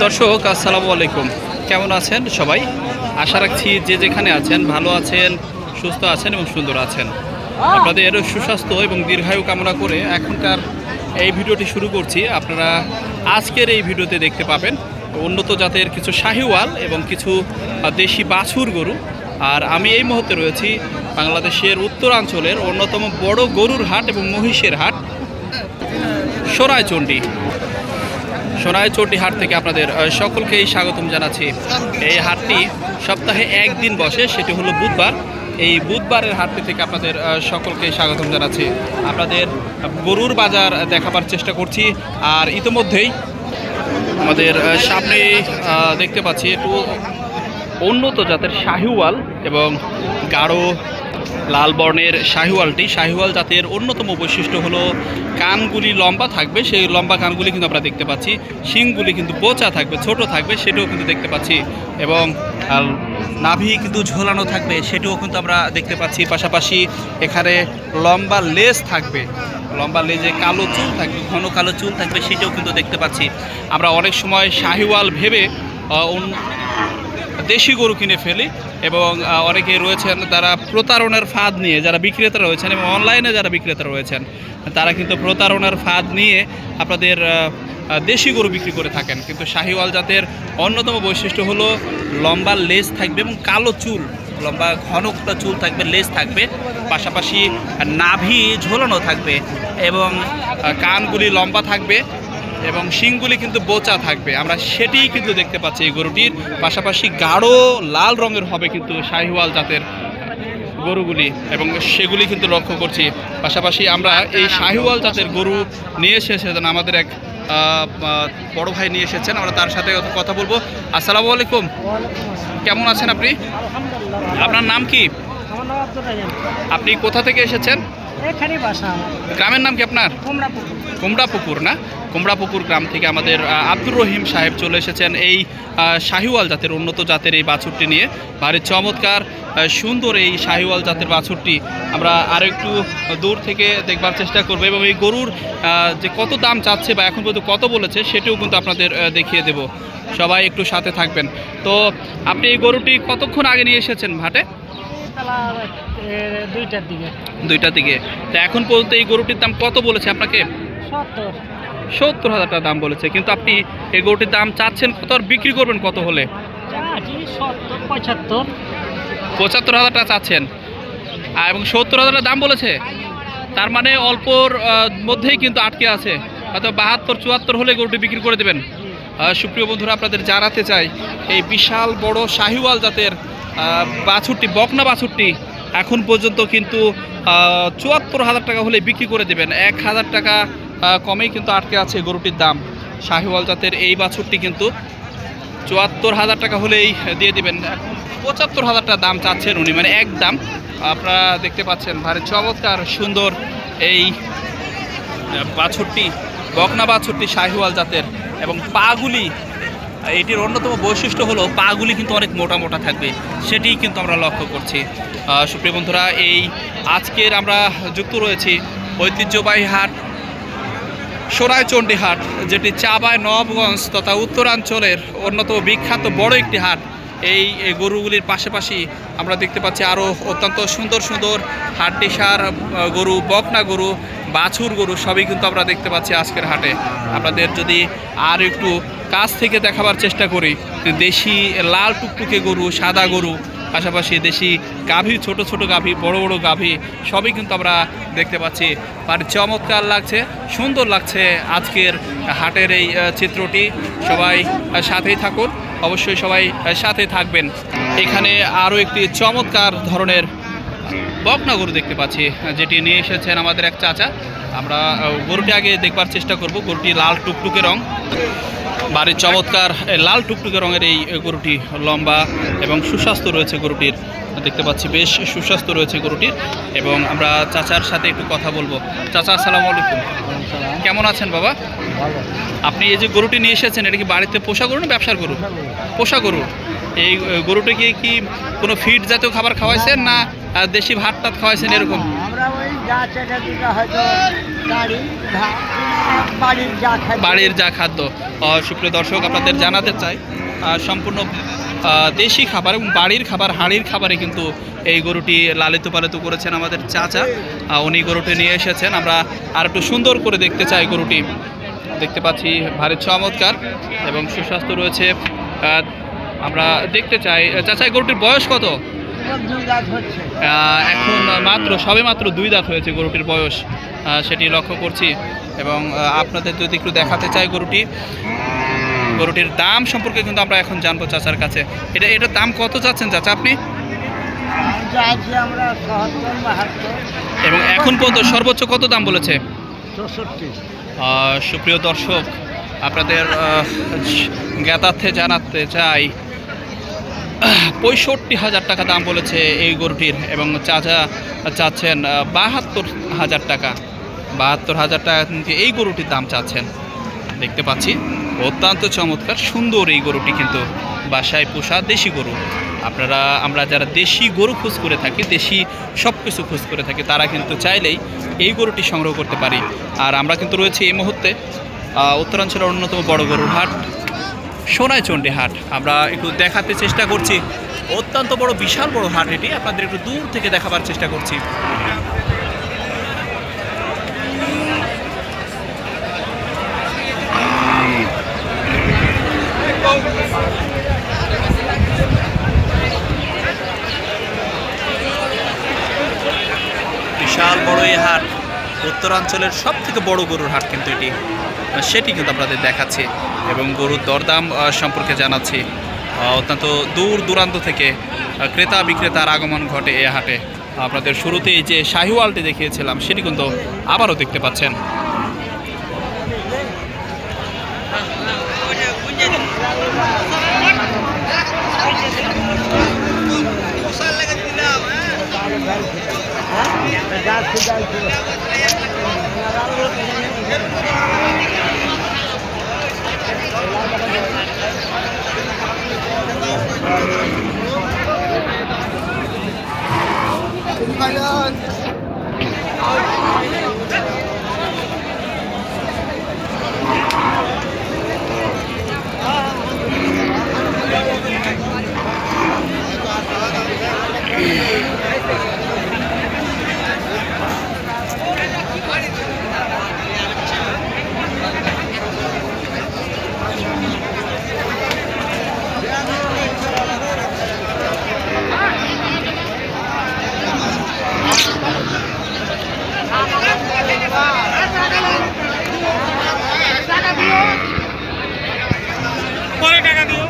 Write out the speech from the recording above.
দর্শক আসসালামু আলাইকুম, কেমন আছেন সবাই? আশা রাখছি যে যেখানে আছেন ভালো আছেন, সুস্থ আছেন এবং সুন্দর আছেন। আপনাদের সুস্বাস্থ্য এবং দীর্ঘায়ু কামনা করে এখনকার এই ভিডিওটি শুরু করছি। আপনারা আজকের এই ভিডিওতে দেখতে পাবেন উন্নত জাতের কিছু শাহিওয়াল এবং কিছু দেশি বাছুর গরু। আর আমি এই মুহূর্তে রয়েছি বাংলাদেশের উত্তরাঞ্চলের অন্যতম বড় গরুর হাট এবং মহিষের হাট সরাইচণ্ডী হাট থেকে আপনাদের সকলকেই স্বাগতম জানাচ্ছি। এই হাটটি সপ্তাহে একদিন বসে, সেটি হলো বুধবার। এই বুধবারের হাটটি থেকে আপনাদের সকলকেই স্বাগতম জানাচ্ছি। আপনাদের গরুর বাজার দেখাবার চেষ্টা করছি। আর ইতিমধ্যেই আমাদের সামনে দেখতে পাচ্ছি একটু উন্নত জাতের শাহিওয়াল এবং গাঢ় লাল বর্ণের শাহিওয়াল জাতের অন্যতম বৈশিষ্ট্য হলো কানগুলি লম্বা থাকবে। সেই লম্বা কানগুলি কিন্তু আমরা দেখতে পাচ্ছি। শিংগুলি কিন্তু বোচা থাকবে, ছোট থাকবে, সেটাও কিন্তু দেখতে পাচ্ছি। এবং নাভি কিন্তু ঝোলানো থাকবে, সেটাও কিন্তু আমরা দেখতে পাচ্ছি। পাশাপাশি এখানে লম্বা লেজ থাকবে, লম্বা লেজে কালো চুল থাকবে, ঘন কালো চুল থাকবে, সেটাও কিন্তু দেখতে পাচ্ছি। আমরা অনেক সময় শাহিওয়াল ভেবে দেশি গরু কিনে ফেলি এবং অনেকে রয়েছেন তারা প্রতারণার ফাঁদ নিয়ে, যারা বিক্রেতা রয়েছেন এবং অনলাইনে যারা বিক্রেতা রয়েছেন তারা কিন্তু প্রতারণার ফাঁদ নিয়ে আপনাদের দেশি গরু বিক্রি করে থাকেন। কিন্তু শাহিওয়াল জাতের অন্যতম বৈশিষ্ট্য হলো লম্বা লেজ থাকবে এবং কালো চুল, লম্বা ঘন চুল থাকবে, লেজ থাকবে, পাশাপাশি নাভি ঝোলানো থাকবে এবং কানগুলি লম্বা থাকবে এবং শিংগুলি কিন্তু বোচা থাকবে। আমরা সেটিই কিন্তু দেখতে পাচ্ছি এই গরুটির। পাশাপাশি গাঢ় লাল রঙের হবে কিন্তু শাহিওয়াল জাতের গরুগুলি এবং সেগুলি কিন্তু লক্ষ্য করছি। পাশাপাশি আমরা এই শাহিওয়াল জাতের গরু নিয়ে এসেছেন আমাদের এক বড় ভাই নিয়ে এসেছেন, আমরা তার সাথে কথা বলবো। আসসালামু আলাইকুম, কেমন আছেন আপনি? আপনার নাম কি? আপনি কোথা থেকে এসেছেন? গ্রামের নাম কি আপনার? কুমড়াপুকুর না? কুমড়াপুকুর গ্রাম থেকে আমাদের আব্দুর রহিম সাহেব চলে এসেছেন এই শাহিওয়াল জাতের উন্নত জাতের এই বাছুরটি নিয়ে। ভারী চমৎকার সুন্দর এই শাহিওয়াল জাতের বাছুরটি আমরা আরও একটু দূর থেকে দেখবার চেষ্টা করবো এবং এই গরুর যে কত দাম চাচ্ছে বা এখন পর্যন্ত কত বলেছে সেটিও কিন্তু আপনাদের দেখিয়ে দেব। সবাই একটু সাথে থাকবেন। তো আপনি এই গরুটি কতক্ষণ আগে নিয়ে এসেছেন হাটে? 2টার দিকে। তো এখন পর্যন্ত এই গরুটির দাম কত বলেছে আপনাকে? 70,000 টাকা দাম বলেছে। কিন্তু আপনি এই গরুটির দাম চাচ্ছেন কত আর বিক্রি করবেন কত হলে? 75,000 টাকা চাচ্ছেন এবং 70,000 টাকা দাম বলেছে। তার মানে অল্পর মধ্যেই কিন্তু আটকে আছে, হয়তো 72-74 হলে গরুটি বিক্রি করে দেবেন। সুপ্রিয় বন্ধুরা, আপনাদের জানাতে চাই এই বিশাল বড় শাহিওয়াল জাতের বাছুরটি, বকনা বাছুরটি এখন পর্যন্ত কিন্তু 74,000 টাকা হলে বিক্রি করে দেবেন। 1,000 টাকা কমেই কিন্তু আটকে আছে গরুটির দাম। শাহিওয়াল জাতের এই বাছুরটি কিন্তু 74,000 টাকা হলেই দিয়ে দেবেন। 75,000 টাকা দাম চাচ্ছেন উনি, মানে এক দাম। আপনারা দেখতে পাচ্ছেন ভারী চমৎকার সুন্দর এই বাছুরটি, বকনা বাছুরটি শাহিওয়াল জাতের। এবং পাগুলি, এটির অন্যতম বৈশিষ্ট্য হলো পাগুলি কিন্তু অনেক মোটা মোটা থাকবে, সেটিই কিন্তু আমরা লক্ষ্য করছি। সুপ্রিয় বন্ধুরা, এই আজকের আমরা যুক্ত রয়েছি ঐতিহ্যবাহী হাট সরাইচণ্ডী হাট, যেটি চাঁপাই নবাবগঞ্জ তথা উত্তরাঞ্চলের অন্যতম বিখ্যাত বড় একটি হাট। এই গরুগুলির পাশাপাশি আমরা দেখতে পাচ্ছি আরও অত্যন্ত সুন্দর সুন্দর হাড্ডিসার গরু, বকনা গরু, বাছুর গরু সবই কিন্তু আমরা দেখতে পাচ্ছি আজকের হাটে। আপনাদের যদি আর একটু কাছ থেকে দেখাবার চেষ্টা করি, দেশি লাল টুকটুকে গরু, সাদা গরু, পাশাপাশি দেশি গাভী, ছোট ছোট গাভী, বড় বড় গাভী সবই কিন্তু আমরা দেখতে পাচ্ছি। আর চমৎকার লাগছে, সুন্দর লাগছে আজকের হাটের এই চিত্রটি। সবাই সাথেই থাকুন, অবশ্যই সবাই সাথে থাকবেন। এখানে আরও একটি চমৎকার ধরনের বকনা গরু দেখতে পাচ্ছি, যেটি নিয়ে এসেছেন আমাদের এক চাচা। আমরা গরুটি আগে দেখবার চেষ্টা করব। গরুটি লাল টুকটুকে রং, ভারী চমৎকার লাল টুকটুকে রঙের এই গরুটি। লম্বা এবং সুস্বাস্থ্য রয়েছে গরুটির, দেখতে পাচ্ছি বেশ সুস্বাস্থ্য রয়েছে গরুটির। এবং আমরা চাচার সাথে একটু কথা বলবো। চাচা আসসালামু আলাইকুম, কেমন আছেন বাবা? আপনি এই যে গরুটি নিয়ে এসেছেন, এটা কি বাড়িতে পোষা গরু না ব্যবসার গরু? পোষা গরু। এই গরুটিকে কি কোনো ফিড জাতীয় খাবার খাওয়াইছেন না দেশি ভাত টাত খাওয়াইছেন এরকম? আমরা ওই যা চেটে দিতে হয়তো বাড়ির যা খাদ্য বাড়ির যা খাদ্য। সুপ্রিয় দর্শক, আপনাদের জানাতে চাই সম্পূর্ণ দেশি খাবার এবং বাড়ির খাবার, হাঁড়ির খাবারে কিন্তু এই গরুটি লালিত পালিত করেছেন আমাদের চাচা। উনি গরুটি নিয়ে এসেছেন। আমরা আর একটু সুন্দর করে দেখতে চাই গরুটি। দেখতে পাচ্ছি ভারী চমৎকার এবং সুস্বাস্থ্য রয়েছে। আমরা দেখতে চাই চাচা, গরুটির বয়স কত? এখন সবে মাত্র 2 দাঁত হয়েছে গরুটির বয়স, সেটি লক্ষ্য করছি। এবং আপনাদের যদি একটু দেখাতে চাই গরুটির দাম সম্পর্কে কিন্তু আমরা এখন জানবো চাচার কাছে। এটার দাম কত চাচ্ছেন চাচা আপনি? এবং এখন পর্যন্ত সর্বোচ্চ কত দাম বলেছে? 64। সুপ্রিয় দর্শক, আপনাদের জ্ঞাতার্থে জানাতে চাই 65,000 টাকা দাম বলেছে এই গরুটির, এবং চাচা চাচ্ছেন 72,000 টাকা। 72,000 টাকা কিন্তু এই গরুটির দাম চাচ্ছেন। দেখতে পাচ্ছি অত্যন্ত চমৎকার সুন্দর এই গরুটি, কিন্তু বাসায় পোষা দেশি গরু। আমরা যারা দেশি গরু খোঁজ করে থাকি, দেশি সব কিছু খোঁজ করে থাকি, তারা কিন্তু চাইলেই এই গরুটি সংগ্রহ করতে পারি। আর আমরা কিন্তু রয়েছি এই মুহূর্তে উত্তরাঞ্চলের অন্যতম বড় গরুর হাট, সোনাইচণ্ডী হাট। আমরা একটু দেখাতে চেষ্টা করছি, অত্যন্ত বড় বিশাল বড় হাট এটি। আপনাদের একটু দূর থেকে দেখাবার চেষ্টা করছি। বিশাল বড় এই হাট, উত্তরাঞ্চলের সব থেকে বড় গরুর হাট কিন্তু এটি, সেটি কিন্তু আপনাদের দেখাচ্ছি এবং গরুর দরদাম সম্পর্কে জানাচ্ছি। অত্যন্ত দূর দূরান্ত থেকে ক্রেতা বিক্রেতার আগমন ঘটে এই হাটে। আপনাদের শুরুতেই যে শাহিওয়ালটি দেখিয়েছিলাম, সেটি কিন্তু আবারও দেখতে পাচ্ছেন। পরে টাকা দিও।